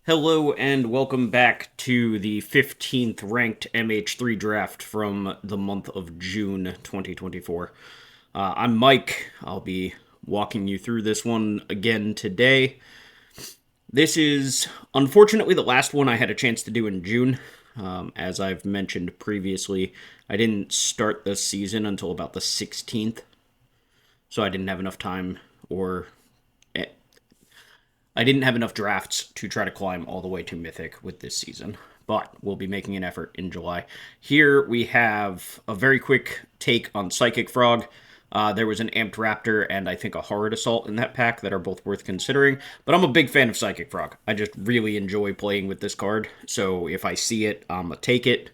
Hello and welcome back to the 15th ranked MH3 draft from the month of June 2024. I'm Mike. I'll be walking you through this one again today. This is unfortunately the last one I had a chance to do in June. As I've mentioned previously, I didn't start the season until about the 16th, so I didn't have enough time or I didn't have enough drafts to try to climb all the way to Mythic with this season, but we'll be making an effort in July. Here we have a very quick take on Psychic Frog. There was an Amped Raptor and I think a Horrid Assault in that pack that are both worth considering, but I'm a big fan of Psychic Frog. I just really enjoy playing with this card, so if I see it, I'm going to take it,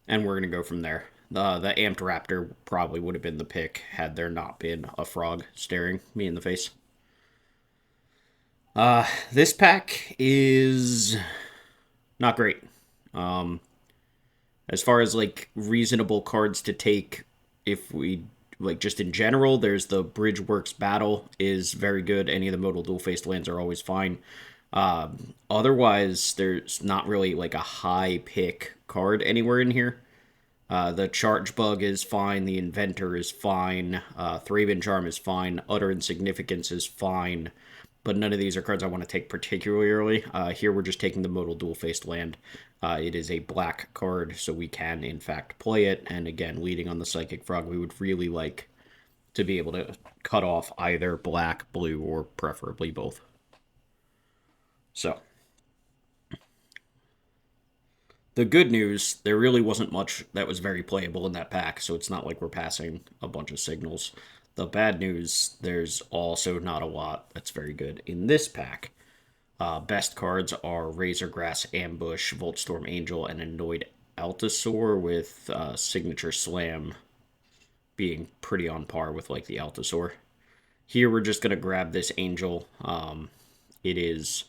and we're going to go from there. The Amped Raptor probably would have been the pick had there not been a frog staring me in the face. This pack is not great. Um, as far as like reasonable cards to take, if we like just in general, there's the Bridgeworks Battle is very good. Any of the modal dual faced lands are always fine. Otherwise, there's not really like a high pick card anywhere in here. The Charge Bug is fine. The Inventor is fine. Thraben Charm is fine. Utter Insignificance is fine. But none of these are cards I want to take particularly early. Here we're just taking the Modal Dual Faced Land. It is a black card, so we can in fact play it. And again, leading on the Psychic Frog, we would really like to be able to cut off either black, blue, or preferably both. So, the good news, there really wasn't much that was very playable in that pack, so it's not like we're passing a bunch of signals. The bad news, there's also not a lot that's very good in this pack. Best cards are Razorgrass Ambush, Voltstorm Angel, and Annoyed Altasaur, with Signature Slam being pretty on par with like the Altasaur. Here we're just going to grab this Angel. It is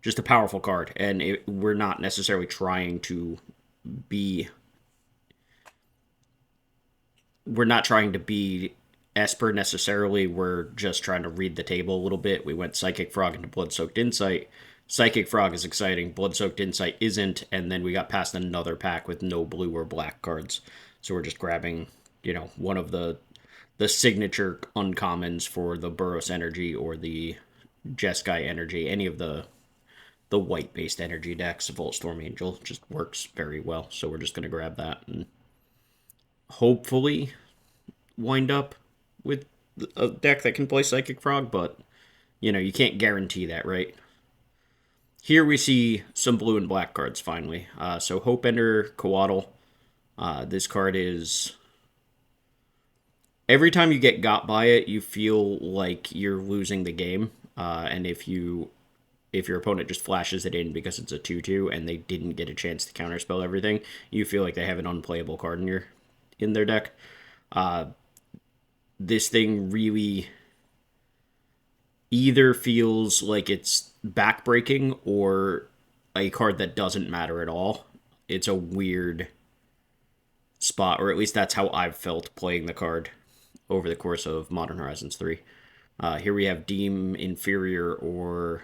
just a powerful card, and we're not necessarily trying to be we're not trying to be Esper necessarily. We're just trying to read the table a little bit. We went Psychic Frog into Blood Soaked Insight. Psychic Frog is exciting. Blood Soaked Insight isn't, and then we got past another pack with no blue or black cards. So we're just grabbing, one of the signature uncommons for the Burros Energy or the Jeskai Energy, any of the white based energy decks. Voltstorm Angel just works very well. So we're just gonna grab that and hopefully wind up with a deck that can play Psychic Frog, but you can't guarantee that, right? Here we see some blue and black cards finally. So Hope Ender Coatl. This card is every time you get got by it, you feel like you're losing the game. And if your opponent just flashes it in because it's a 2/2 and they didn't get a chance to counterspell everything, you feel like they have an unplayable card in their deck. This thing really either feels like it's backbreaking or a card that doesn't matter at all. It's a weird spot, or at least that's how I've felt playing the card over the course of Modern Horizons 3. Here we have Deem Inferior or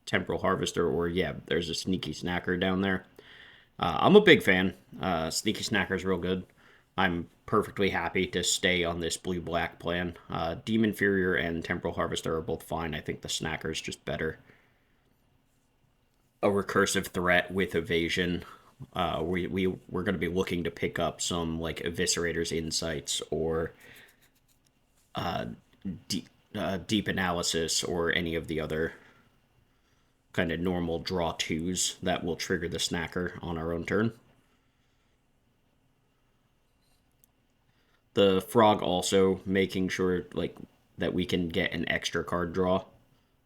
Temporal Harvester, or yeah, there's a Sneaky Snacker down there. I'm a big fan. Sneaky Snacker is real good. I'm perfectly happy to stay on this blue-black plan. Deem Inferior and Temporal Harvester are both fine. I think the Snacker is just better. A recursive threat with evasion. We're going to be looking to pick up some like Eviscerator's Insights or Deep Analysis or any of the other kind of normal draw twos that will trigger the Snacker on our own turn. The Frog also making sure like that we can get an extra card draw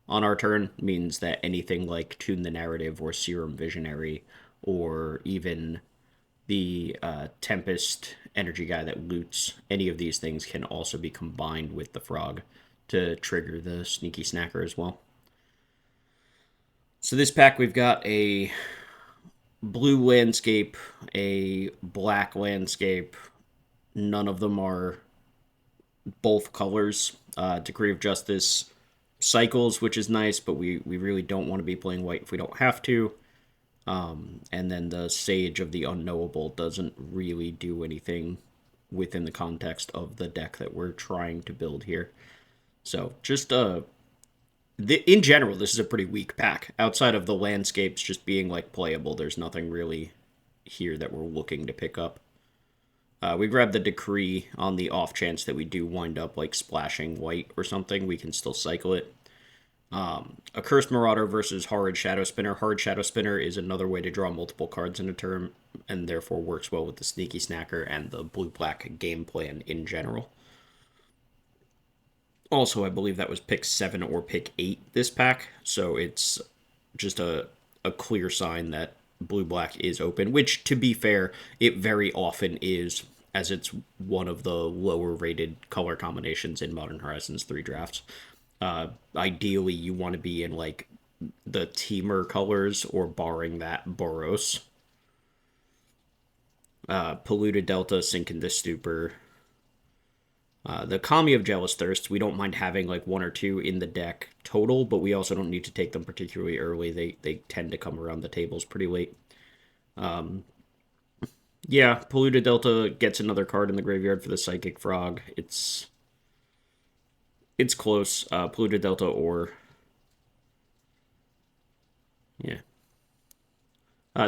on our turn means that anything like Tune the Narrative or Serum Visionary or even the Tempest Energy guy that loots, any of these things can also be combined with the Frog to trigger the Sneaky Snacker as well. So this pack, we've got a blue landscape, a black landscape. None of them are both colors. Decree of Justice cycles, which is nice, but we really don't want to be playing white if we don't have to. And then the Sage of the Unknowable doesn't really do anything within the context of the deck that we're trying to build here. So just in general, this is a pretty weak pack. Outside of the landscapes just being like playable, there's nothing really here that we're looking to pick up. We grab the Decree on the off chance that we do wind up like splashing white or something. We can still cycle it. A Cursed Marauder versus Horrid Shadow Spinner. Horrid Shadow Spinner is another way to draw multiple cards in a turn, and therefore works well with the Sneaky Snacker and the blue-black game plan in general. Also, I believe that was pick 7 or pick 8 this pack, so it's just a clear sign that blue-black is open, which, to be fair, it very often is, as it's one of the lower-rated color combinations in Modern Horizons 3 drafts. Ideally, you want to be in, like, the Teamer colors, or barring that, Boros. Polluted Delta, Sink into Stupor. The Kami of Jealous Thirst, we don't mind having like 1 or 2 in the deck total, but we also don't need to take them particularly early. They tend to come around the tables pretty late. Yeah, Polluted Delta gets another card in the graveyard for the Psychic Frog. It's close. Polluted Delta or yeah.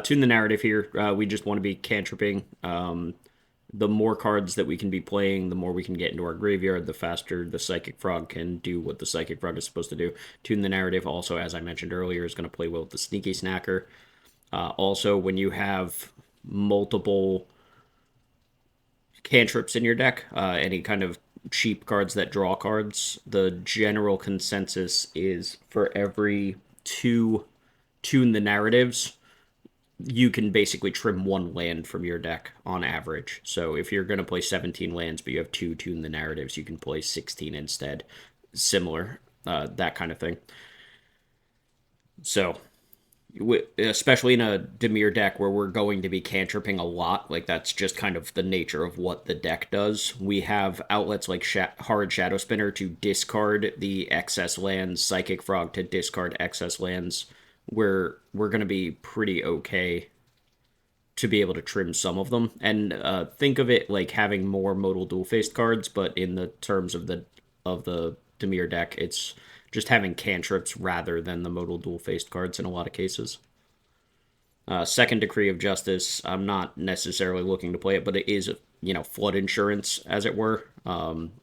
Tune the Narrative here. We just want to be cantripping. The more cards that we can be playing, the more we can get into our graveyard, the faster the Psychic Frog can do what the Psychic Frog is supposed to do. Tune the Narrative also, as I mentioned earlier, is going to play well with the Sneaky Snacker. Also, when you have multiple cantrips in your deck, any kind of cheap cards that draw cards, the general consensus is for every 2 Tune the Narratives, you can basically trim 1 land from your deck on average. So if you're going to play 17 lands, but you have 2 Tune the Narratives, you can play 16 instead. Similar, that kind of thing. So, especially in a Dimir deck where we're going to be cantripping a lot, like that's just kind of the nature of what the deck does. We have outlets like Horrid Shadow Spinner to discard the excess lands, Psychic Frog to discard excess lands, where we're going to be pretty okay to be able to trim some of them. And think of it like having more modal dual-faced cards, but in the terms of the Dimir deck, it's just having cantrips rather than the modal dual-faced cards in a lot of cases. Second Decree of Justice, I'm not necessarily looking to play it, but it is, flood insurance, as it were.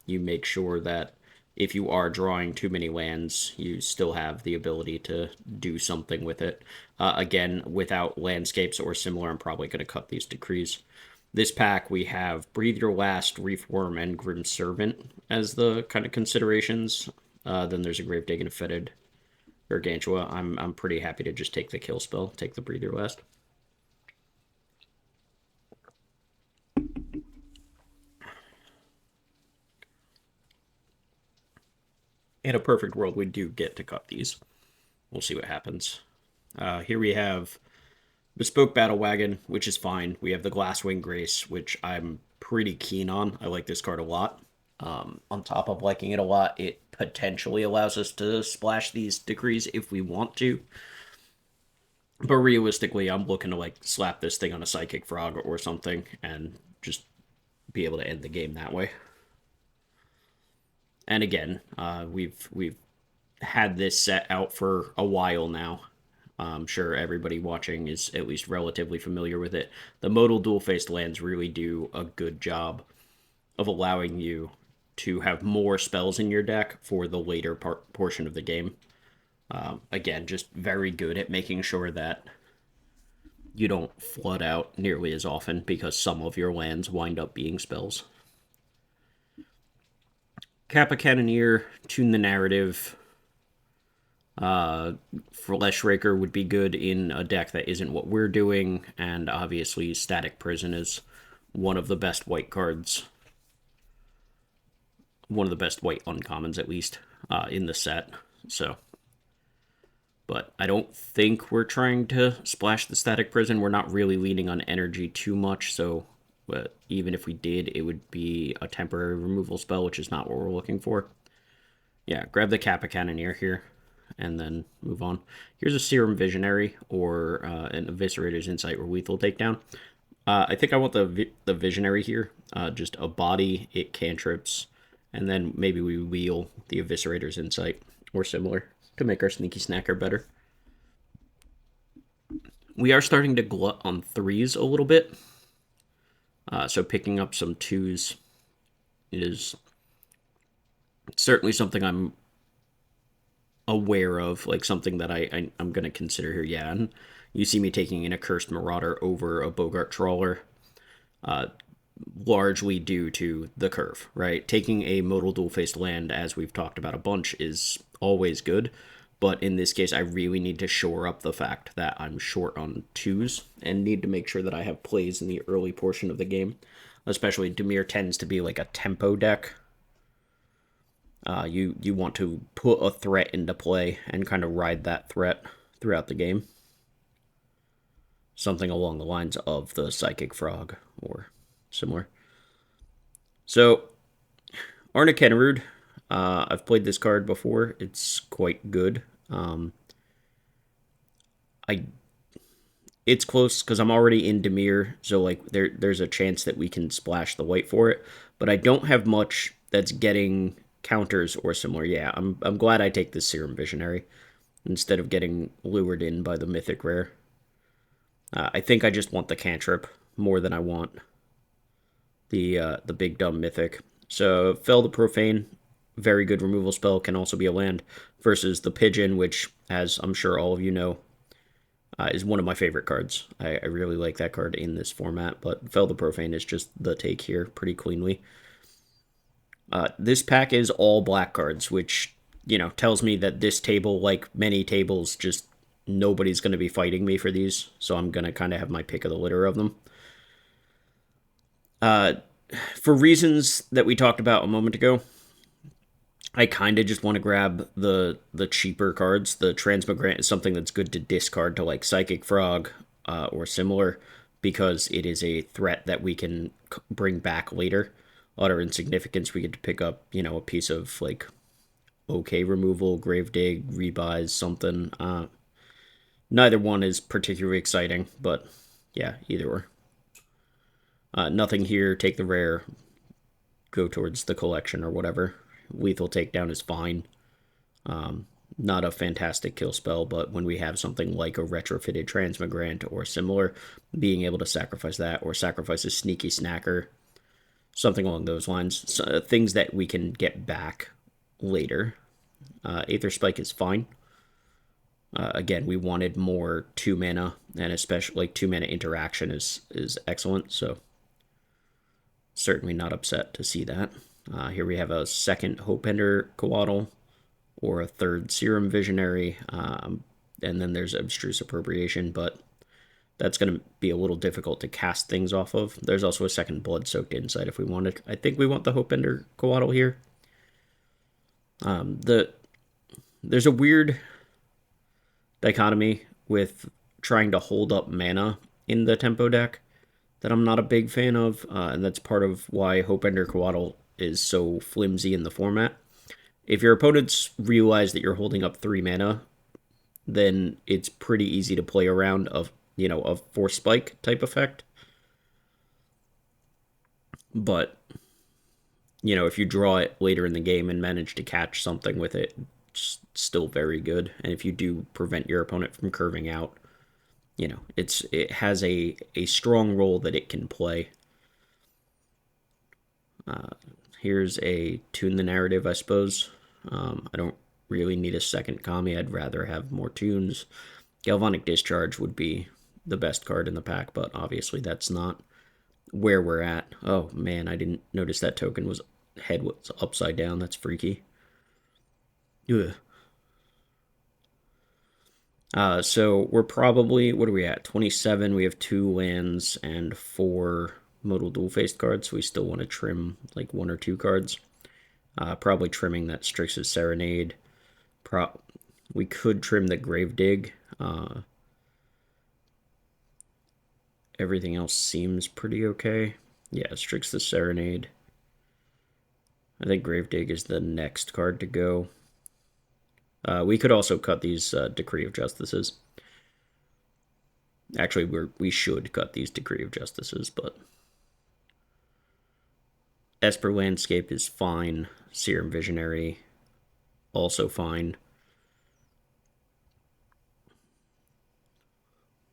You make sure that if you are drawing too many lands, you still have the ability to do something with it. Again, without landscapes or similar, I'm probably going to cut these decrees. This pack, we have Breathe Your Last, Reef Worm, and Grim Servant as the kind of considerations. Then there's a Gravedigger and Fetid Gargantua. I'm pretty happy to just take the kill spell, take the Breathe Your Last. In a perfect world, we do get to cut these. We'll see what happens. Here we have Bespoke Battle Wagon, which is fine. We have the Glasswing Grace, which I'm pretty keen on. I like this card a lot. On top of liking it a lot, it potentially allows us to splash these decrees if we want to. But realistically, I'm looking to like slap this thing on a Psychic Frog or something and just be able to end the game that way. And again, we've had this set out for a while now. I'm sure everybody watching is at least relatively familiar with it. The modal dual-faced lands really do a good job of allowing you to have more spells in your deck for the later portion of the game. Again, just very good at making sure that you don't flood out nearly as often because some of your lands wind up being spells. Kappa Cannoneer, Tune the Narrative. Flesh Raker would be good in a deck that isn't what we're doing, and obviously Static Prison is one of the best white cards. One of the best white uncommons, at least, in the set. So, but I don't think we're trying to splash the Static Prison. We're not really leaning on energy too much, so even if we did, it would be a temporary removal spell, which is not what we're looking for. Yeah, grab the Kappa Cannoneer here, and then move on. Here's a Serum Visionary or an Eviscerator's Insight or Lethal Takedown. I think I want the Visionary here. Just a body, it cantrips, and then maybe we wheel the Eviscerator's Insight or similar to make our Sneaky Snacker better. We are starting to glut on 3s a little bit. So picking up some 2s is certainly something I'm aware of, like something that I'm going to consider here. Yeah, and you see me taking an Accursed Marauder over a Bogart Trawler, largely due to the curve, right? Taking a modal dual-faced land, as we've talked about a bunch, is always good, but in this case, I really need to shore up the fact that I'm short on 2s and need to make sure that I have plays in the early portion of the game. Especially, Dimir tends to be like a tempo deck. You want to put a threat into play and kind of ride that threat throughout the game. Something along the lines of the Psychic Frog or similar. So, Arna Kennerud, I've played this card before. It's quite good. I it's close because I'm already in Dimir, so like there's a chance that we can splash the white for it. But I don't have much that's getting counters or similar. Yeah, I'm glad I take this Serum Visionary instead of getting lured in by the Mythic Rare. I think I just want the cantrip more than I want the big dumb Mythic. So Fell the Profane, very good removal spell, can also be a land, versus the Pigeon, which, as I'm sure all of you know, is one of my favorite cards. I really like that card in this format, but Fell the Profane is just the take here pretty cleanly. This pack is all black cards, which, tells me that this table, like many tables, just nobody's going to be fighting me for these, so I'm going to kind of have my pick of the litter of them. For reasons that we talked about a moment ago, I kind of just want to grab the cheaper cards. The Transmogrant is something that's good to discard to like Psychic Frog or similar, because it is a threat that we can bring back later. Utter Insignificance, we get to pick up, a piece of like okay removal, Gravedigg, Rebuys, something. Neither one is particularly exciting, but yeah, either or. Nothing here, take the rare, go towards the collection or whatever. Lethal Takedown is fine. Not a fantastic kill spell, but when we have something like a retrofitted Transmogrant or similar, being able to sacrifice that or sacrifice a Sneaky Snacker, something along those lines. So, things that we can get back later. Aether Spike is fine. Again, we wanted more 2 mana, and especially like 2 mana interaction is excellent, so certainly not upset to see that. Here we have a second Hopebender Coatl or a third Serum Visionary, and then there's Abstruse Appropriation, but that's going to be a little difficult to cast things off of. There's also a second Blood-Soaked Insight if we wanted. I think we want the Hopebender Coatl here. There's a weird dichotomy with trying to hold up mana in the tempo deck that I'm not a big fan of, and that's part of why Hopebender Coatl is so flimsy in the format. If your opponents realize that you're holding up 3 mana, then it's pretty easy to play around a Force Spike type effect. But, if you draw it later in the game and manage to catch something with it, it's still very good. And if you do prevent your opponent from curving out, it has a strong role that it can play. Here's a Tune the Narrative, I suppose. I don't really need a second Kami. I'd rather have more tunes. Galvanic Discharge would be the best card in the pack, but obviously that's not where we're at. Oh man, I didn't notice that token was head was upside down. That's freaky. Ugh. So we're probably, what are we at? 27. We have 2 lands and 4 modal dual-faced cards, so we still want to trim like 1 or 2 cards. Probably trimming that Strix's Serenade. We could trim the Gravedigg. Everything else seems pretty okay. Yeah, Strix's Serenade. I think Gravedigg is the next card to go. We could also cut these Decree of Justices. Actually, we should cut these Decree of Justices, but Esper Landscape is fine. Serum Visionary, also fine.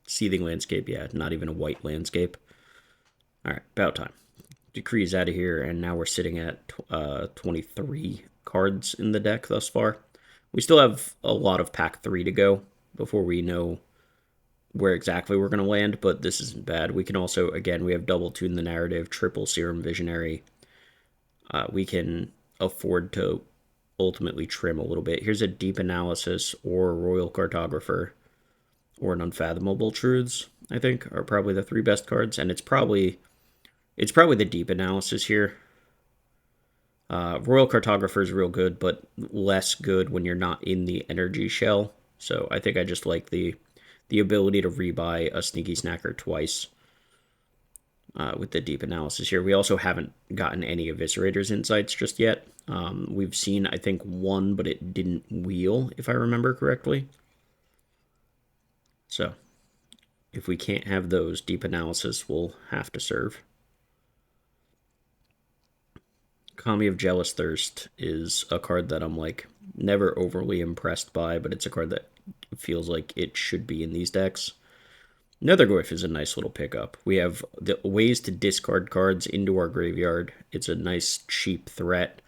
Seething Landscape, yeah, not even a white landscape. Alright, about time. Decree is out of here, and now we're sitting at 23 cards in the deck thus far. We still have a lot of pack 3 to go before we know where exactly we're going to land, but this isn't bad. We can also, again, we have double tune the narrative, triple Serum Visionary. We can afford to ultimately trim a little bit. Here's a Deep Analysis or Royal Cartographer or an Unfathomable Truths, I think, are probably the 3 best cards, and it's probably the Deep Analysis here. Royal Cartographer is real good, but less good when you're not in the energy shell. So I think I just like the ability to rebuy a Sneaky Snacker twice with the Deep Analysis here. We also haven't gotten any Eviscerators insights just yet. We've seen, I think, one, but it didn't wheel, if I remember correctly. So if we can't have those, Deep Analysis will have to serve. Kami of Jealous Thirst is a card that I'm like never overly impressed by, but it's a card that feels like it should be in these decks. Nethergoyf is a nice little pickup. We have the ways to discard cards into our graveyard. It's a nice cheap threat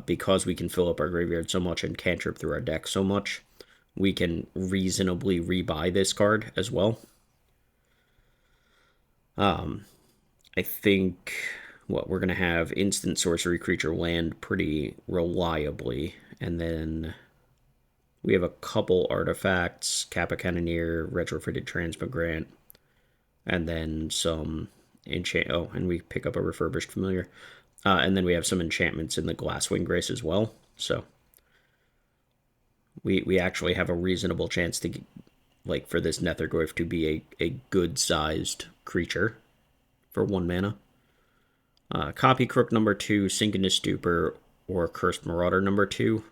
because we can fill up our graveyard so much and cantrip through our deck so much. We can reasonably rebuy this card as well. I think we're going to have instant sorcery creature land pretty reliably, and then we have a couple artifacts, Kappa Cannoneer, Retrofitted Transmigrant, and then some enchant. Oh, and we pick up a Refurbished Familiar. And then we have some enchantments in the Glasswing Grace as well. So we actually have a reasonable chance to, like, for this Nethergoyf to be a good-sized creature for 1 mana. Copy Crook number 2, Sink into Stupor, or Cursed Marauder number 2.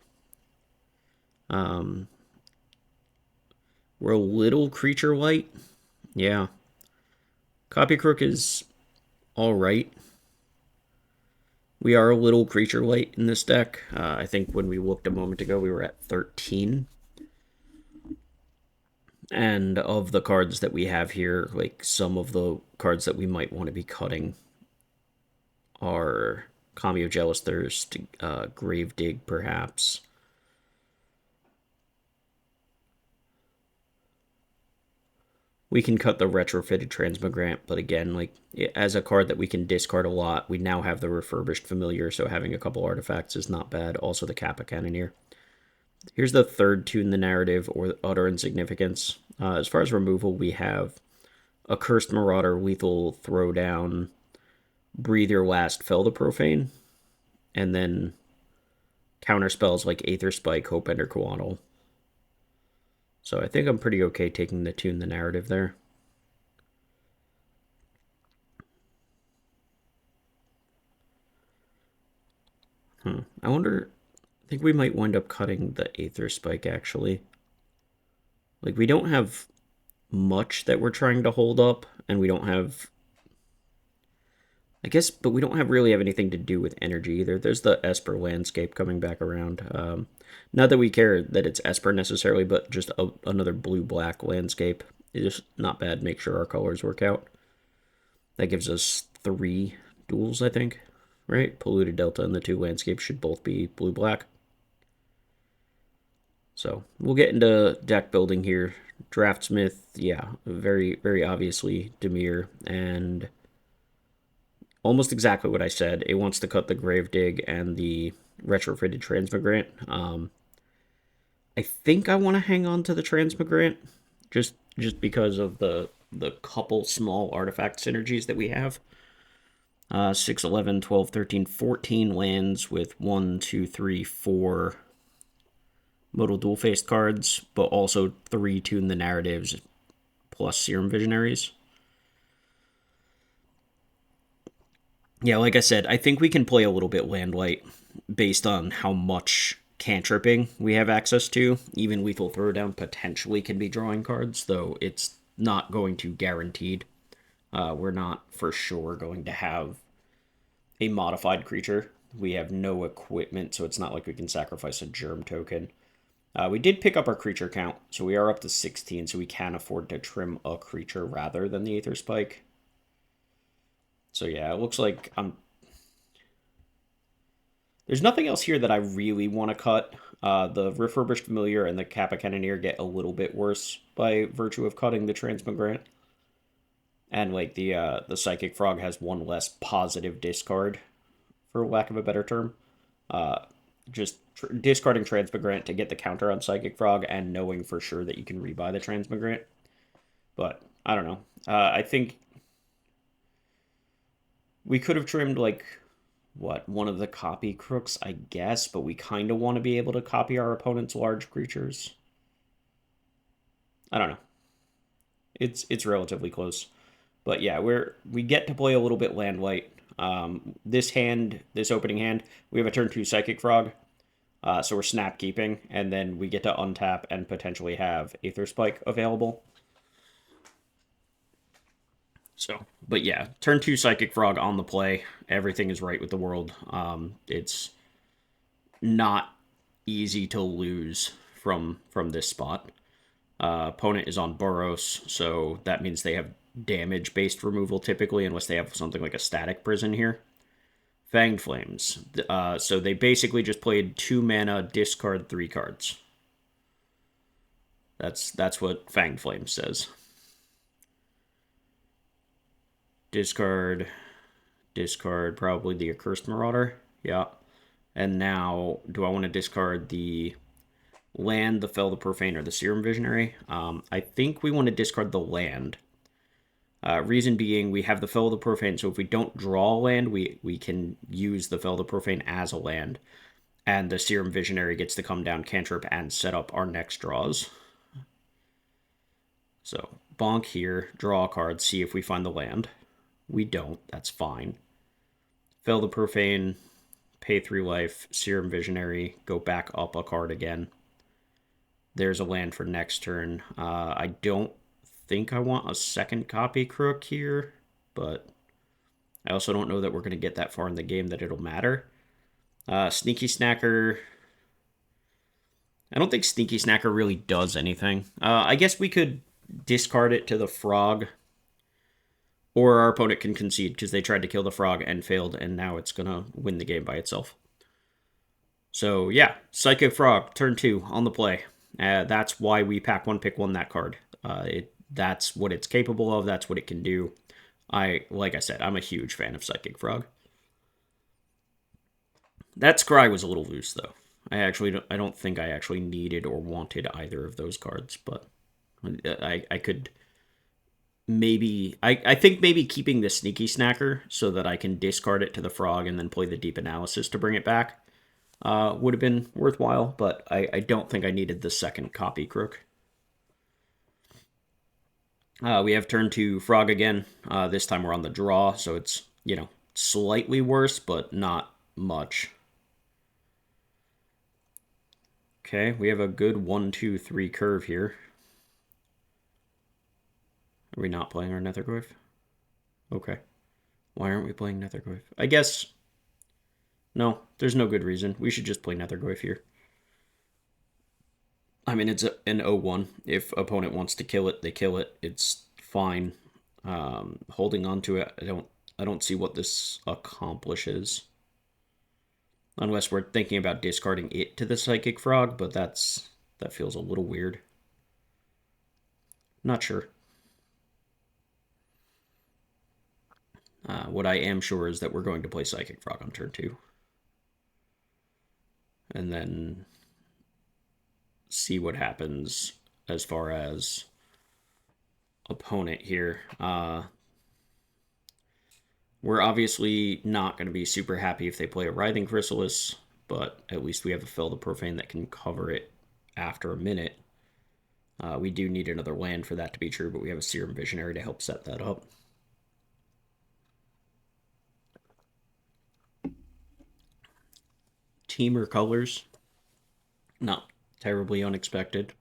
We're a little creature light. Yeah. Copy Crook is alright. We are a little creature light in this deck. I think when we looked a moment ago, we were at 13. And of the cards that we have here, like some of the cards that we might want to be cutting are Kami of Jealous Thirst, Gravedigg, perhaps. We can cut the Retrofitted Transmigrant, but again, like, as a card that we can discard a lot, we now have the Refurbished Familiar, so having a couple artifacts is not bad. Also the Kappa Cannoneer. Here's the third Tune the Narrative, or Utter Insignificance. As far as removal, we have a Cursed Marauder, Lethal Throwdown, Breathe Your Last, Fell the Profane, and then counter spells like Aether Spike, Hopebender, Coatl. So I think I'm pretty okay taking the Tune the Narrative there. I wonder, I think we might wind up cutting the Aether Spike, actually. Like, we don't have much that we're trying to hold up, and we don't have, I guess, but we don't really have anything to do with energy either. There's the Esper Landscape coming back around. Not that we care that it's Esper necessarily, but just another blue-black landscape. It's just not bad. Make sure our colors work out. That gives us 3 duels, I think. Right? Polluted Delta and the 2 landscapes should both be blue-black. So we'll get into deck building here. Draftsmith, yeah, very, very obviously Dimir, and almost exactly what I said. It wants to cut the Gravedigg and the Retrofitted Transmigrant. I think I want to hang on to the Transmigrant, just because of the couple small artifact synergies that we have. 6, 11, 12, 13, 14 lands with 1, 2, 3, 4 modal dual-faced cards, but also 3 Tune the Narratives plus Serum Visionaries. Yeah, like I said, I think we can play a little bit land light based on how much cantripping we have access to. Even Lethal Throwdown potentially can be drawing cards, though it's not going to guaranteed. We're not for sure going to have a modified creature. We have no equipment, so it's not like we can sacrifice a germ token. We did pick up our creature count, so we are up to 16, so we can afford to trim a creature rather than the Aether Spike. So yeah, it looks like there's nothing else here that I really want to cut. The Refurbished Familiar and the Kappa Cannoneer get a little bit worse by virtue of cutting the Transmigrant. And like the Psychic Frog has one less positive discard, for lack of a better term. Just discarding Transmigrant to get the counter on Psychic Frog and knowing for sure that you can rebuy the Transmigrant. But I don't know. I think we could have trimmed like one of the copy crooks, I guess, but we kind of want to be able to copy our opponent's large creatures. I don't know. It's relatively close. But yeah, we get to play a little bit land light. This opening hand, we have a turn 2 Psychic Frog. So we're snap keeping, and then we get to untap and potentially have Aether Spike available. So, but yeah, turn 2 Psychic Frog on the play. Everything is right with the world. It's not easy to lose from this spot. Opponent is on Boros, so that means they have damage-based removal typically, unless they have something like a Static Prison here. Fanged Flames. So they basically just played 2 mana, discard 3 cards. That's what Fanged Flames says. Discard, probably the Accursed Marauder. Yeah. And now, do I want to discard the land, the Fell the Profane, or the Serum Visionary? I think we want to discard the land. Reason being, we have the Fell the Profane, so if we don't draw a land, we can use the Fell the Profane as a land. And the Serum Visionary gets to come down, cantrip, and set up our next draws. So, bonk here, draw a card, see if we find the land. We don't, that's fine. Fell the Profane, pay 3 life, Serum Visionary, go back up a card again. There's a land for next turn. I don't think I want a second copy crook here, but I also don't know that we're going to get that far in the game that it'll matter. Sneaky Snacker. I don't think Sneaky Snacker really does anything. I guess we could discard it to the frog, or our opponent can concede because they tried to kill the frog and failed, and now it's going to win the game by itself. So yeah, Psychic Frog, turn 2, on the play. That's why we pack 1, pick 1 that card. That's what it's capable of, that's what it can do. Like I said, I'm a huge fan of Psychic Frog. That Scry was a little loose, though. I don't think I actually needed or wanted either of those cards, but I could maybe... I think maybe keeping the Sneaky Snacker so that I can discard it to the frog and then play the Deep Analysis to bring it back would have been worthwhile, but I don't think I needed the second copy crook. We have turn 2 frog again. This time we're on the draw, so it's, slightly worse, but not much. Okay, we have a good 1, 2, 3 curve here. Are we not playing our Netherglyph? Okay. Why aren't we playing Netherglyph? I guess... No, there's no good reason. We should just play Netherglyph here. I mean, it's an 0-1. If opponent wants to kill it, they kill it. It's fine. Holding on to it, I don't see what this accomplishes. Unless we're thinking about discarding it to the Psychic Frog, but that feels a little weird. Not sure. What I am sure is that we're going to play Psychic Frog on turn 2. And then see what happens as far as opponent here. We're obviously not going to be super happy if they play a Writhing Chrysalis, but at least we have a Fell the Profane that can cover it after a minute. We do need another land for that to be true, but we have a Serum Visionary to help set that up. Team or colors? Not terribly unexpected.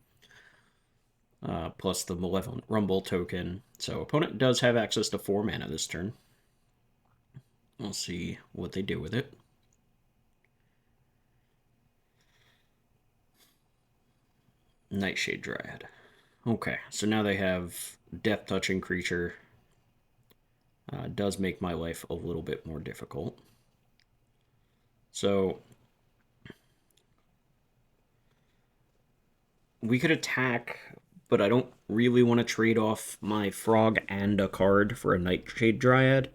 Plus the Malevolent Rumble token. So opponent does have access to 4 mana this turn. We'll see what they do with it. Nightshade Dryad. Okay, so now they have Death Touching Creature. Does make my life a little bit more difficult. So we could attack, but I don't really want to trade off my Frog and a card for a Nightshade Dryad.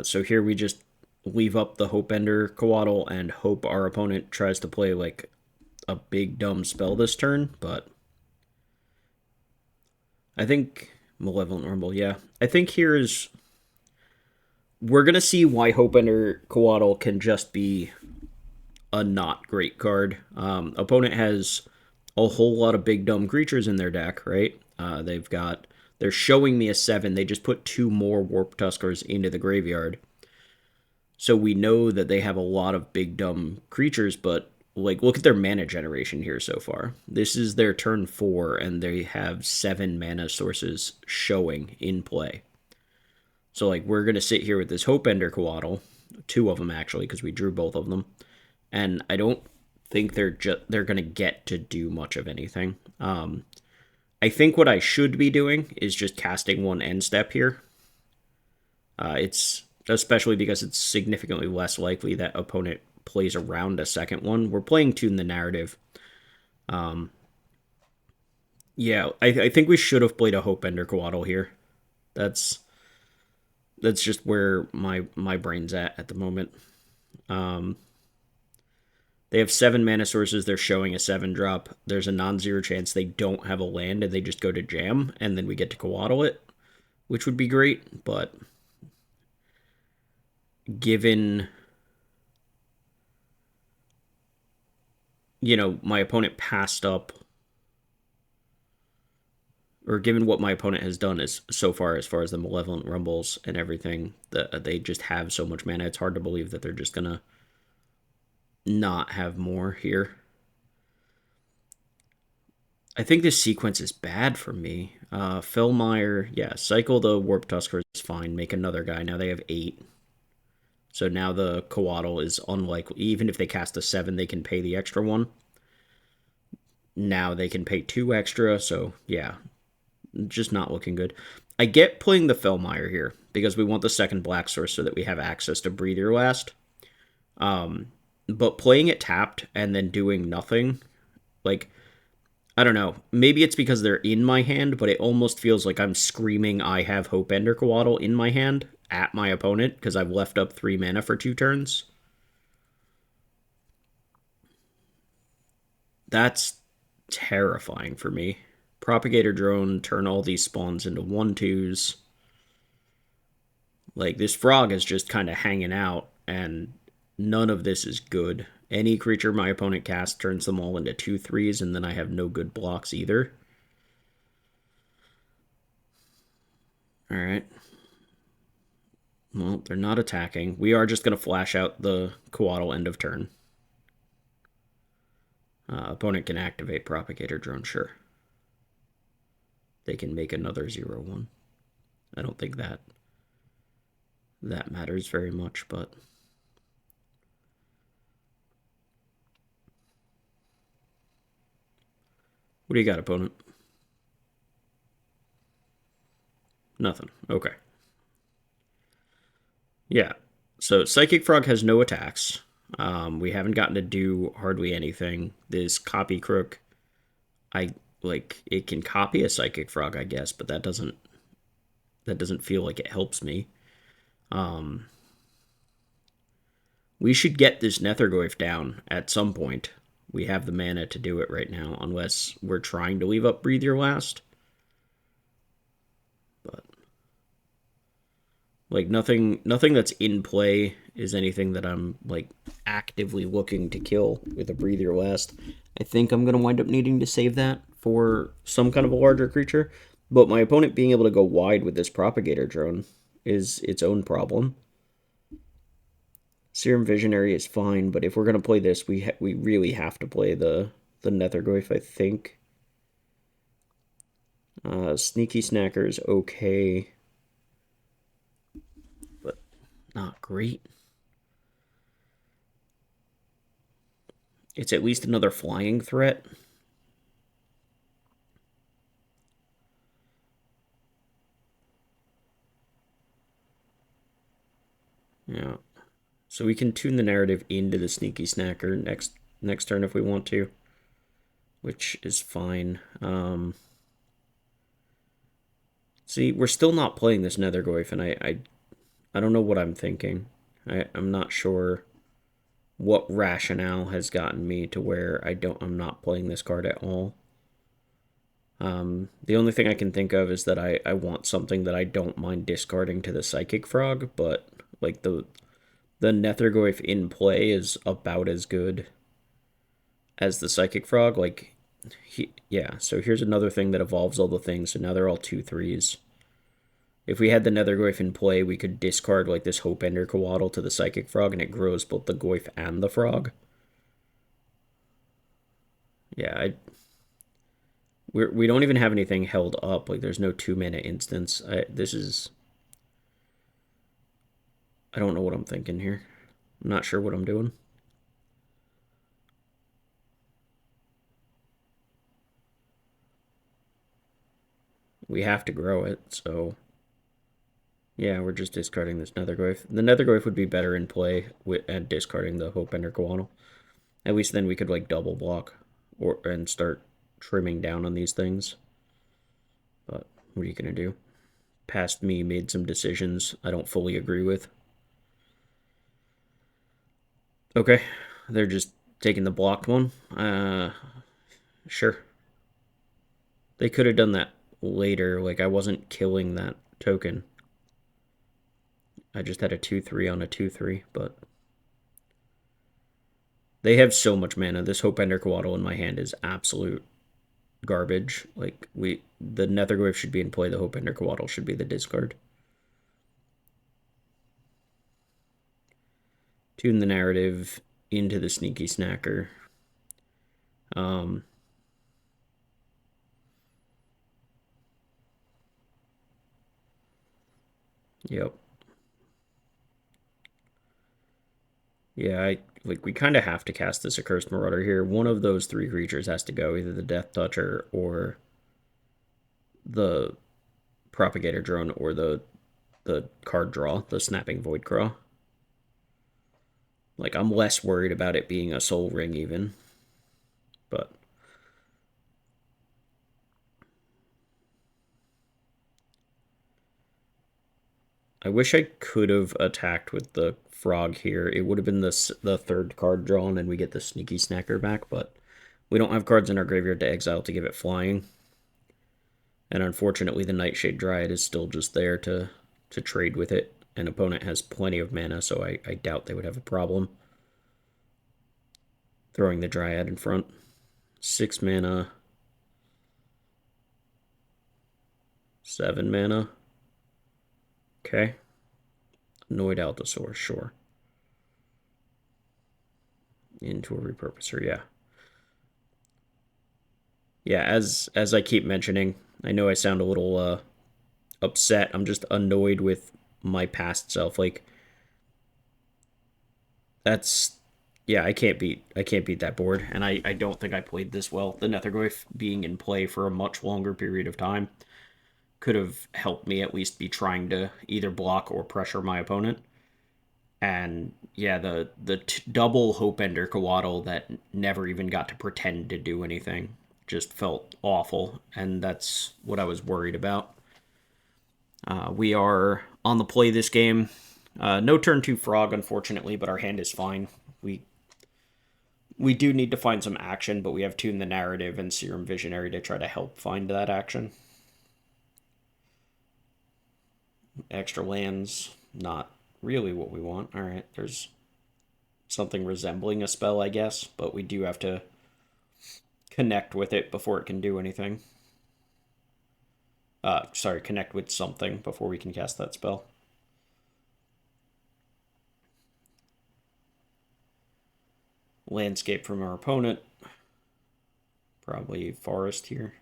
So here we just leave up the Hope-Ender Coatl and hope our opponent tries to play like a big dumb spell this turn, but I think Malevolent Rumble, yeah. I think here is we're gonna see why Hope-Ender Coatl can just be a not great card. Opponent has a whole lot of big dumb creatures in their deck, right? They're showing me a 7. They just put 2 more Warp Tuskers into the graveyard. So we know that they have a lot of big dumb creatures, but like look at their mana generation here so far. This is their turn 4 and they have 7 mana sources showing in play. So like we're going to sit here with this Hope-Ender Coatl, 2 of them actually because we drew both of them. And I don't think they're going to get to do much of anything. I think what I should be doing is just casting 1 end step here. It's especially because it's significantly less likely that opponent plays around a second one. We're playing Tune the Narrative. Yeah, I think we should have played a Hope-Ender Coatl here. That's just where my brain's at the moment. They have 7 mana sources. They're showing a 7-drop. There's a non-zero chance they don't have a land and they just go to jam, and then we get to Coatl it, which would be great, but given, my opponent passed up, or given what my opponent has done is so far as the Malevolent Rumbles and everything, that they just have so much mana, it's hard to believe that they're just going to not have more here. I think this sequence is bad for me. Fellmire, yeah, cycle the Warp Tusker is fine. Make another guy. Now they have 8. So now the Coatl is unlikely. Even if they cast a 7, they can pay the extra 1. Now they can pay 2 extra, so yeah, just not looking good. I get playing the Fellmire here because we want the second black source so that we have access to Breathe Your Last. But playing it tapped and then doing nothing, like, I don't know. Maybe it's because they're in my hand, but it almost feels like I'm screaming I have Hope-Ender Coatl in my hand at my opponent because I've left up 3 mana for 2 turns. That's terrifying for me. Propagator Drone, turn all these spawns into 1/2s. Like, this frog is just kind of hanging out, and none of this is good. Any creature my opponent casts turns them all into 2/3s, and then I have no good blocks either. Alright. Well, they're not attacking. We are just going to flash out the Coatl end of turn. Opponent can activate Propagator Drone, sure. They can make another 0/1. I don't think that matters very much, but what do you got, opponent? Nothing. Okay. Yeah. So Psychic Frog has no attacks. We haven't gotten to do hardly anything. This Copy Crook, it can copy a Psychic Frog, I guess, but that doesn't feel like it helps me. We should get this Nethergoyf down at some point. We have the mana to do it right now, unless we're trying to leave up Breathe Your Last. But like nothing that's in play is anything that I'm like actively looking to kill with a Breathe Your Last. I think I'm gonna wind up needing to save that for some kind of a larger creature. But my opponent being able to go wide with this Propagator Drone is its own problem. Serum Visionary is fine, but if we're gonna play this, we really have to play the Nethergoyf, I think. Sneaky Snacker is okay, but not great. It's at least another flying threat. Yeah. So we can tune the narrative into the Sneaky Snacker next turn if we want to, which is fine. See, we're still not playing this Nethergoyf, and I don't know what I'm thinking. I'm not sure what rationale has gotten me to where I'm not playing this card at all. The only thing I can think of is that I want something that I don't mind discarding to the Psychic Frog, but like the Nethergoyf in play is about as good as the Psychic Frog. Like, yeah. So here's another thing that evolves all the things. So now they're all 2/3s. If we had the Nethergoyf in play, we could discard like this Hope Ender Coatl to the Psychic Frog, and it grows both the Goyf and the Frog. Yeah, we don't even have anything held up. Like, there's no 2-mana instance. This is... I don't know what I'm thinking here. I'm not sure what I'm doing. We have to grow it, so... Yeah, we're just discarding this Nethergoyf. The Nethergoyf would be better in play and discarding the Hope Ender Coatl. At least then we could, like, double block and start trimming down on these things. But what are you going to do? Past me made some decisions I don't fully agree with. Okay, they're just taking the blocked one. Sure. They could have done that later. Like, I wasn't killing that token. I just had a 2/3 on a 2/3, but they have so much mana. This Hope Ender Coatl in my hand is absolute garbage. Like, the Nethergoyf should be in play. The Hope Ender Coatl should be the discard. Tune the narrative into the Sneaky Snacker. Yep. Yeah, we kind of have to cast this Accursed Marauder here. One of those 3 creatures has to go, either the Death Toucher or the Propagator Drone or the card draw, the Snapping Voidcraw. Like, I'm less worried about it being a Soul Ring even, but I wish I could have attacked with the Frog here. It would have been the 3rd card drawn, and we get the Sneaky Snacker back, but we don't have cards in our graveyard to exile to give it flying. And unfortunately, the Nightshade Dryad is still just there to trade with it. An opponent has plenty of mana, so I doubt they would have a problem throwing the Dryad in front. 6 mana. 7 mana. Okay. Annoyed Allosaur, sure. Into a repurposer, yeah. Yeah, as I keep mentioning, I know I sound a little upset. I'm just annoyed with my past self. Like, that's... Yeah, I can't beat that board, and I don't think I played this well. The Nethergoyf being in play for a much longer period of time could have helped me at least be trying to either block or pressure my opponent. And yeah, the double Hope Ender Coatl that never even got to pretend to do anything just felt awful, and that's what I was worried about. We are on the play this game. No turn 2 Frog, unfortunately, but our hand is fine. We do need to find some action, but we have Tune the Narrative and Serum Visionary to try to help find that action. Extra lands, not really what we want. Alright, there's something resembling a spell, I guess, but we do have to connect with it before it can do anything. Sorry, connect with something before we can cast that spell. Landscape from our opponent. Probably forest here.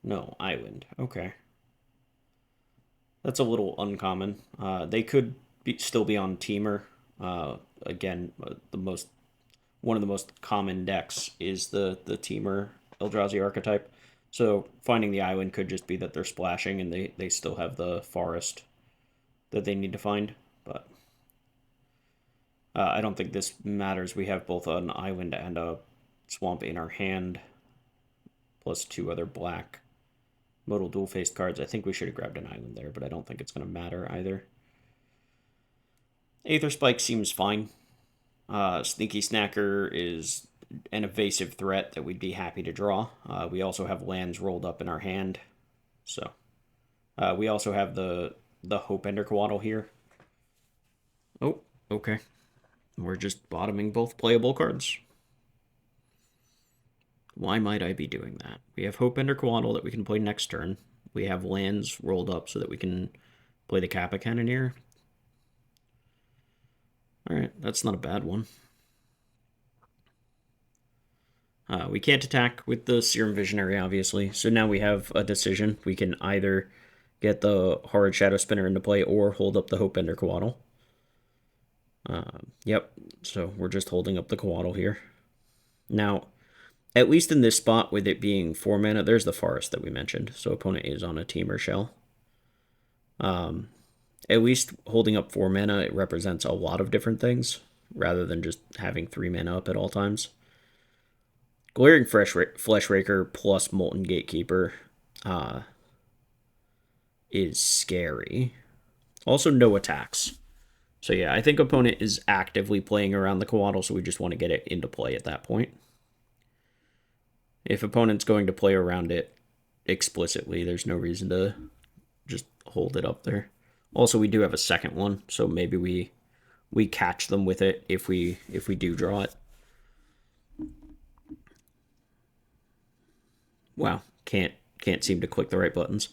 No, island. Okay. That's a little uncommon. They could still be on Teamer. Again, the most one of the most common decks is the Teamer Eldrazi archetype. So finding the island could just be that they're splashing and they still have the forest that they need to find. But I don't think this matters. We have both an island and a swamp in our hand, plus two other black modal dual-faced cards. I think we should have grabbed an island there, but I don't think it's going to matter either. Aether Spike seems fine. Sneaky Snacker is an evasive threat that we'd be happy to draw. We also have lands rolled up in our hand. So we also have the Hope Ender Coatl here. Oh, okay. We're just bottoming both playable cards. Why might I be doing that? We have Hope Ender Coatl that we can play next turn. We have lands rolled up so that we can play the Kappa Cannoneer. Alright, that's not a bad one. We can't attack with the Serum Visionary, obviously. So now we have a decision. We can either get the Horrid Shadow Spinner into play or hold up the Hope Ender Coatl. Yep, so we're just holding up the Coatl here. Now, at least in this spot, with it being 4 mana, there's the Forest that we mentioned. So opponent is on a Teamer shell. At least holding up 4 mana, it represents a lot of different things, rather than just having 3 mana up at all times. Glaring Fleshraker plus Molten Gatekeeper is scary. Also, no attacks. So yeah, I think opponent is actively playing around the Coatl, so we just want to get it into play at that point. If opponent's going to play around it explicitly, there's no reason to just hold it up there. Also, we do have a second one, so maybe we catch them with it if we do draw it. Wow, can't seem to click the right buttons.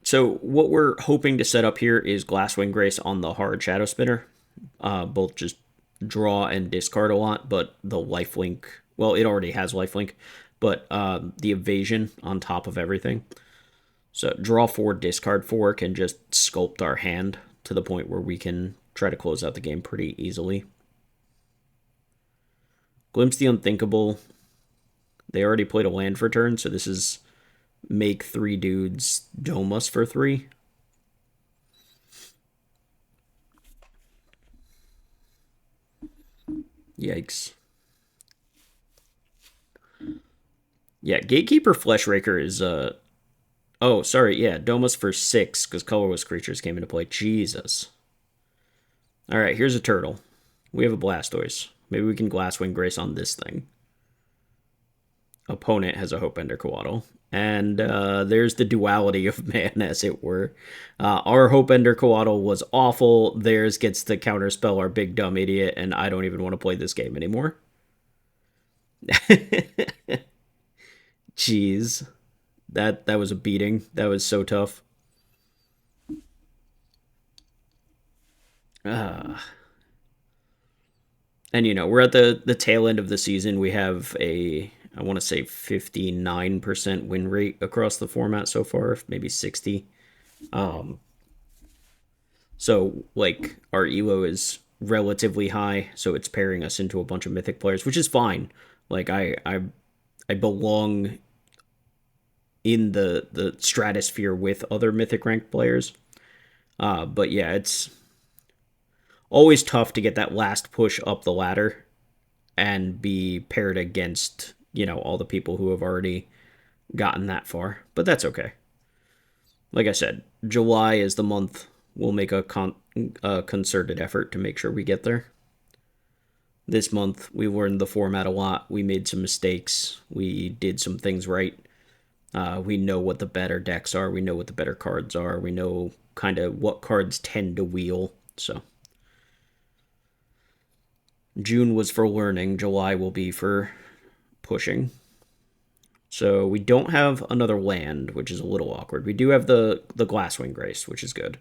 So what we're hoping to set up here is Glasswing Grace on the Horrid Shadow Spinner. Both just draw and discard a lot, but the lifelink, well, it already has lifelink, but the evasion on top of everything. So draw 4, discard 4 can just sculpt our hand to the point where we can try to close out the game pretty easily. Glimpse the Unthinkable. They already played a land for turn, so this is make 3 dudes dome us for 3. Yikes. Yeah, Gatekeeper Fleshraker is oh, sorry, yeah, dome us for 6 because colorless creatures came into play. Jesus. Alright, here's a turtle. We have a Blastoise. Maybe we can Glasswing Grace on this thing. Opponent has a Hope Ender Coatl. And there's the duality of man, as it were. Our Hope Ender Coatl was awful. Theirs gets to counterspell our big dumb idiot, and I don't even want to play this game anymore. Jeez. That was a beating. That was so tough. And, you know, we're at the tail end of the season. We have a, I want to say 59% win rate across the format so far, maybe 60. So, like, our ELO is relatively high, so it's pairing us into a bunch of Mythic players, which is fine. Like, I belong in the stratosphere with other Mythic ranked players. But yeah, it's always tough to get that last push up the ladder and be paired against, you know, all the people who have already gotten that far. But that's okay. Like I said, July is the month we'll make a concerted effort to make sure we get there. This month, we learned the format a lot. We made some mistakes. We did some things right. We know what the better decks are. We know what the better cards are. We know kind of what cards tend to wheel. So June was for learning. July will be for pushing. So we don't have another land, which is a little awkward. We do have the Glasswing Grace, which is good.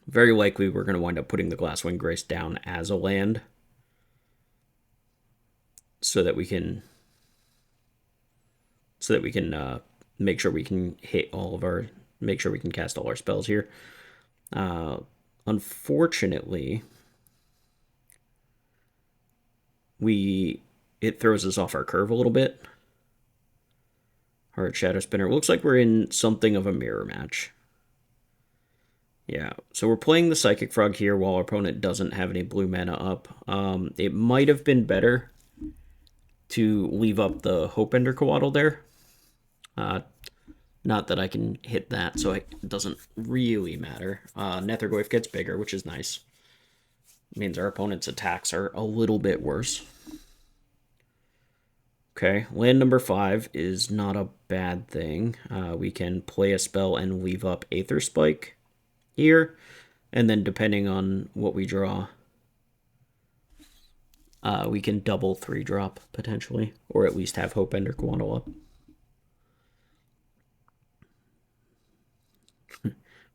Very likely we're going to wind up putting the Glasswing Grace down as a land so that we can make sure we can hit all of our make sure we can cast all our spells here. Unfortunately, it throws us off our curve a little bit. Hard Shadow Spinner. Looks like we're in something of a mirror match. Yeah, so we're playing the Psychic Frog here while our opponent doesn't have any blue mana up. It might have been better to leave up the Hopeender Coatl there. Not that I can hit that, so it doesn't really matter. Nethergoyf gets bigger, which is nice. It means our opponent's attacks are a little bit worse. Okay, land number 5 is not a bad thing. We can play a spell and leave up Aether Spike here, and then depending on what we draw, we can double 3-drop potentially, or at least have Hopeender Coatl up.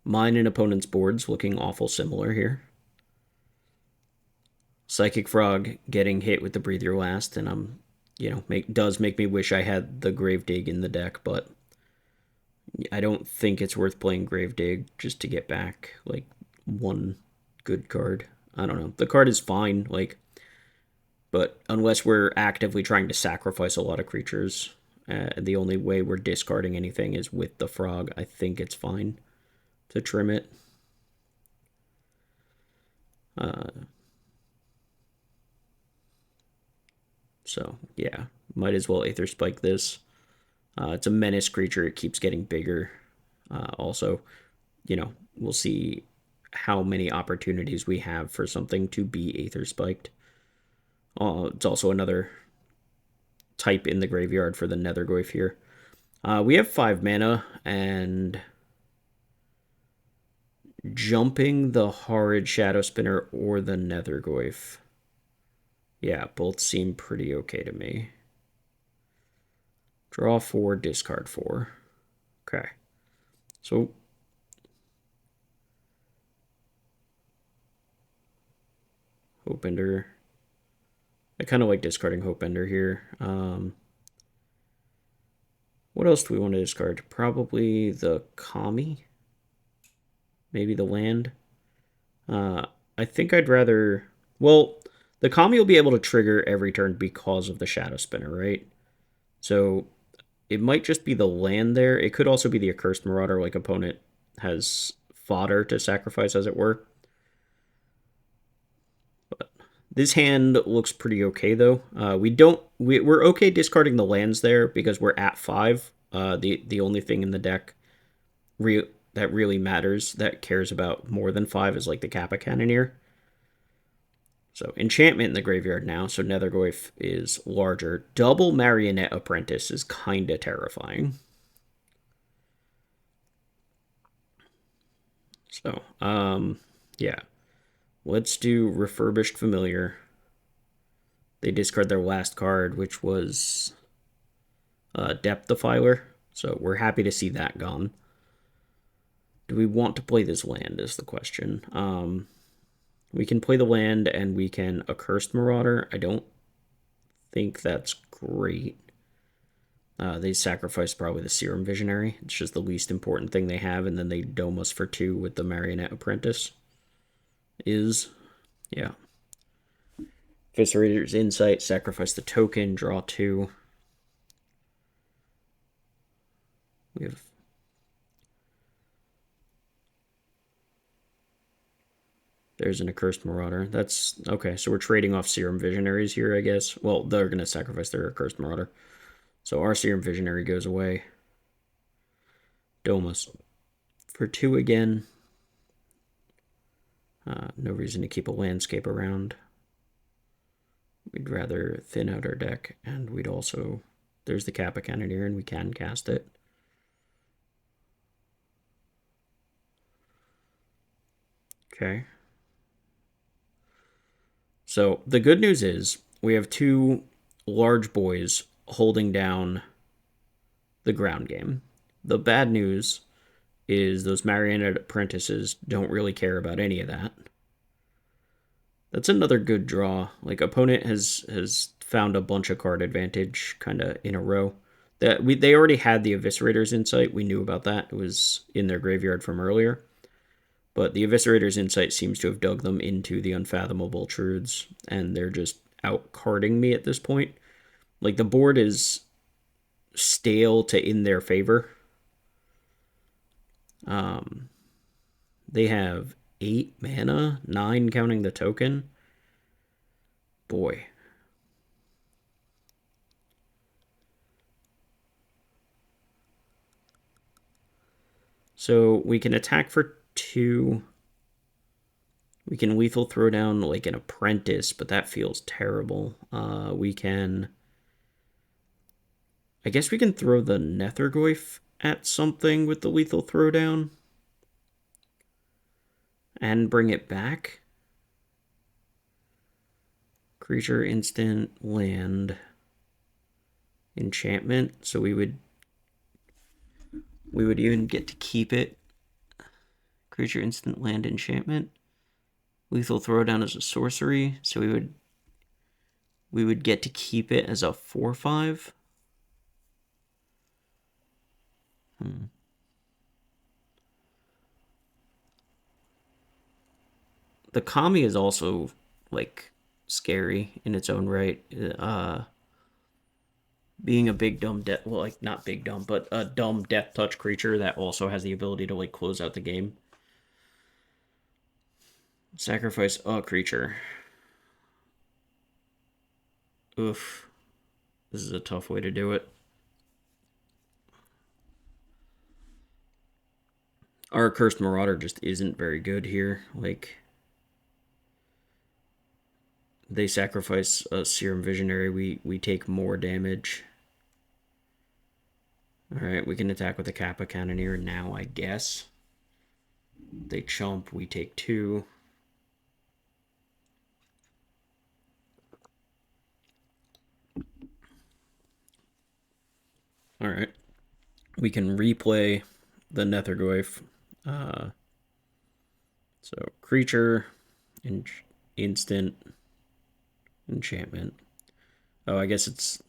Mine and opponent's boards looking awful similar here. Psychic Frog getting hit with the Breathe Your Last, and does make me wish I had the Gravedigg in the deck, but I don't think it's worth playing Gravedigg just to get back like one good card. I don't know. The card is fine, but unless we're actively trying to sacrifice a lot of creatures, the only way we're discarding anything is with the frog. I think it's fine to trim it. So, yeah, might as well Aether Spike this. It's a menace creature. It keeps getting bigger. Also, we'll see how many opportunities we have for something to be Aether Spiked. It's also another type in the graveyard for the Nethergoyf here. We have 5 mana, and jumping the Horrid Shadow Spinner or the Nethergoyf. Yeah, both seem pretty okay to me. Draw 4, discard 4. Okay. So Hopeender. I kind of like discarding Hopeender here. What else do we want to discard? Probably the Kami. Maybe the land. I think I'd rather... Well, the Kami will be able to trigger every turn because of the Shadow Spinner, right? So it might just be the land there. It could also be the Accursed Marauder, like opponent has fodder to sacrifice, as it were. But this hand looks pretty okay, though. We're okay discarding the lands there because we're at 5. The only thing in the deck that really matters, that cares about more than 5, is like the Kappa Cannoneer. So enchantment in the graveyard now, so Nethergoyf is larger. Double Marionette Apprentice is kind of terrifying. So, yeah. Let's do Refurbished Familiar. They discard their last card, which was Depth Defiler. So we're happy to see that gone. Do we want to play this land is the question. We can play the land and we can Accursed Marauder. I don't think that's great. They sacrifice probably the Serum Visionary. It's just the least important thing they have, and then they dome us for 2 with the Marionette Apprentice. Yeah. Eviscerator's Insight, sacrifice the token, draw 2. We have... There's an Accursed Marauder. That's... Okay, so we're trading off Serum Visionaries here, I guess. Well, they're going to sacrifice their Accursed Marauder. So our Serum Visionary goes away. Domus for 2 again. No reason to keep a landscape around. We'd rather thin out our deck, and we'd also... There's the Kappa Cannoneer, and we can cast it. Okay. So the good news is we have 2 large boys holding down the ground game. The bad news is those marionette apprentices don't really care about any of that. That's another good draw. Like opponent has found a bunch of card advantage kind of in a row. They already had the Eviscerator's Insight. We knew about that. It was in their graveyard from earlier. But the Eviscerator's Insight seems to have dug them into the Unfathomable Truths, and they're just out carding me at this point. Like the board is stale to in their favor. They have 8 mana, 9 counting the token. Boy. So we can attack for 2. We can lethal throw down like an apprentice, but that feels terrible. We can... I guess we can throw the Nethergoyf at something with the lethal throwdown. And bring it back. Creature, instant, land, enchantment. So we would even get to keep it. Creature, instant, land, enchantment. Lethal throwdown as a sorcery. So we would get to keep it as a 4/5. The Kami is also like scary in its own right. Being a big dumb well, like not big dumb, but a dumb death touch creature that also has the ability to like close out the game. Sacrifice a creature. Oof. This is a tough way to do it. Our Cursed Marauder just isn't very good here. Like, they sacrifice a Serum Visionary, we take more damage. Alright, we can attack with a Kappa Cannoneer now, I guess. They chump, we take 2. Alright. We can replay the Nethergoyf. So, creature, instant, enchantment. Oh, I guess it's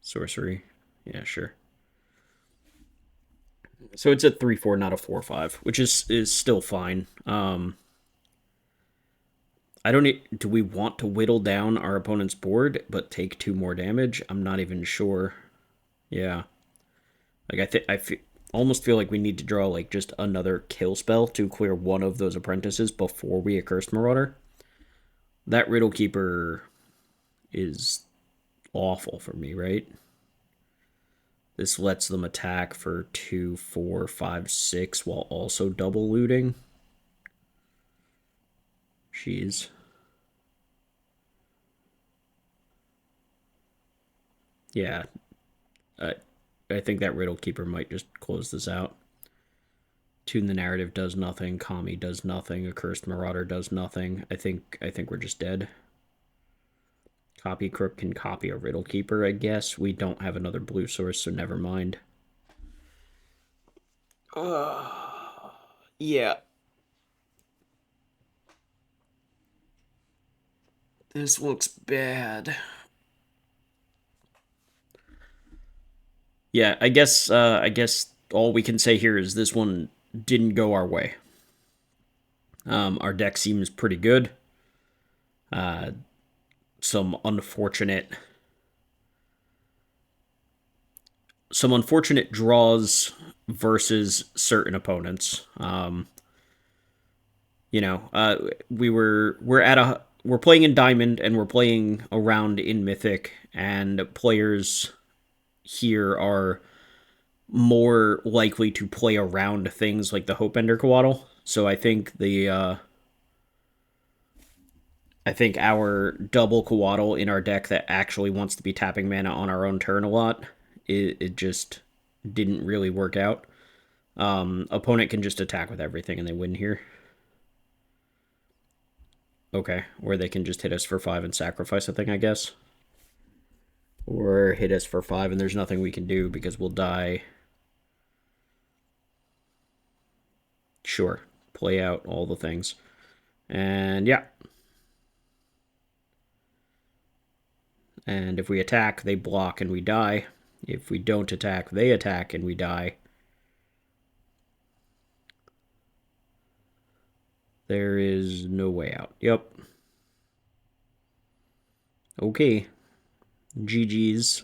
sorcery. Yeah, sure. So it's a 3/4, not a 4/5, which is still fine. I don't need, do we want to whittle down our opponent's board but take 2 more damage? I'm not even sure. Yeah. Like almost feel like we need to draw like just another kill spell to clear one of those apprentices before we Accursed Marauder. That Riddle Keeper is awful for me, right? This lets them attack for 2, 4, 5, 6 while also double looting. Jeez. Yeah. I think that Riddle Keeper might just close this out. Tune the Narrative does nothing. Kami does nothing. Accursed Marauder does nothing. I think we're just dead. Copy Crook can copy a Riddle Keeper, I guess. We don't have another blue source, so never mind. Yeah. This looks bad. Yeah, I guess all we can say here is this one didn't go our way. Our deck seems pretty good. Some unfortunate draws versus certain opponents. We're playing in Diamond and we're playing around in Mythic, and players here are more likely to play around things like the Hopebender Coatl. So I think our double Coatl in our deck that actually wants to be tapping mana on our own turn a lot, it just didn't really work out. Opponent can just attack with everything and they win here. Okay, or they can just hit us for 5 and sacrifice a thing, I guess. Or hit us for 5 and there's nothing we can do because we'll die. Sure, play out all the things. And yeah. And if we attack, they block and we die. If we don't attack, they attack and we die. There is no way out. Yep. Okay. GG's.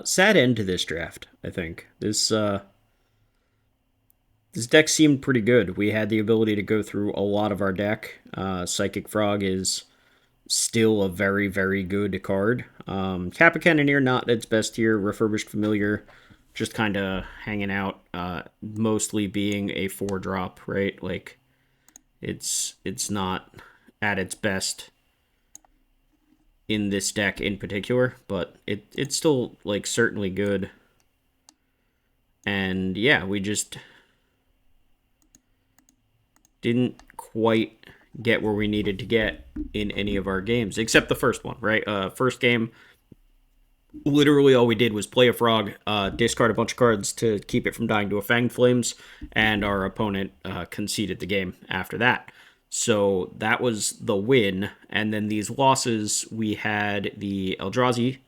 Sad end to this draft, I think. This deck seemed pretty good. We had the ability to go through a lot of our deck. Psychic Frog is still a very, very good card. Kappa Cannoneer, not its best here. Refurbished Familiar, just kind of hanging out, mostly being a 4-drop, right? Like, it's not at its best in this deck in particular, but it's still, like, certainly good. And yeah, we just didn't quite get where we needed to get in any of our games, except the first one, right? First game, literally all we did was play a frog, discard a bunch of cards to keep it from dying to a Fanged Flames, and our opponent conceded the game after that. So that was the win. And then these losses, we had the Eldrazi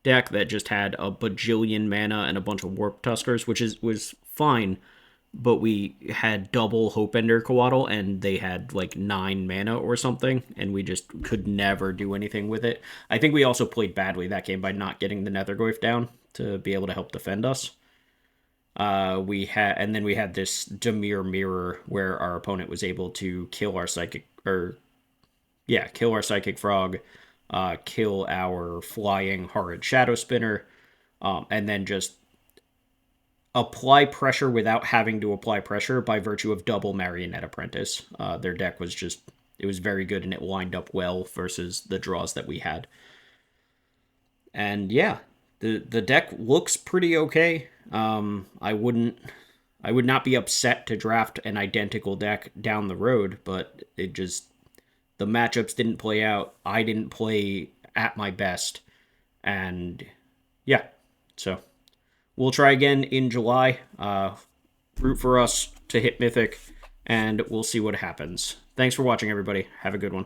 deck that just had a bajillion mana and a bunch of Warp Tuskers, which was fine, but we had double Hopeender Coatl, and they had like 9 mana or something, and we just could never do anything with it. I think we also played badly that game by not getting the Nethergoyf down to be able to help defend us. And then we had this Dimir Mirror where our opponent was able to kill our kill our Psychic Frog, kill our flying Horrid Shadow Spinner, and then just apply pressure without having to apply pressure by virtue of double Marionette Apprentice. Their deck was just, it was very good, and it lined up well versus the draws that we had. And yeah, the deck looks pretty okay. I would not be upset to draft an identical deck down the road, but it just, the matchups didn't play out. I didn't play at my best. And yeah, so we'll try again in July. Root for us to hit Mythic, and we'll see what happens. Thanks for watching, everybody. Have a good one.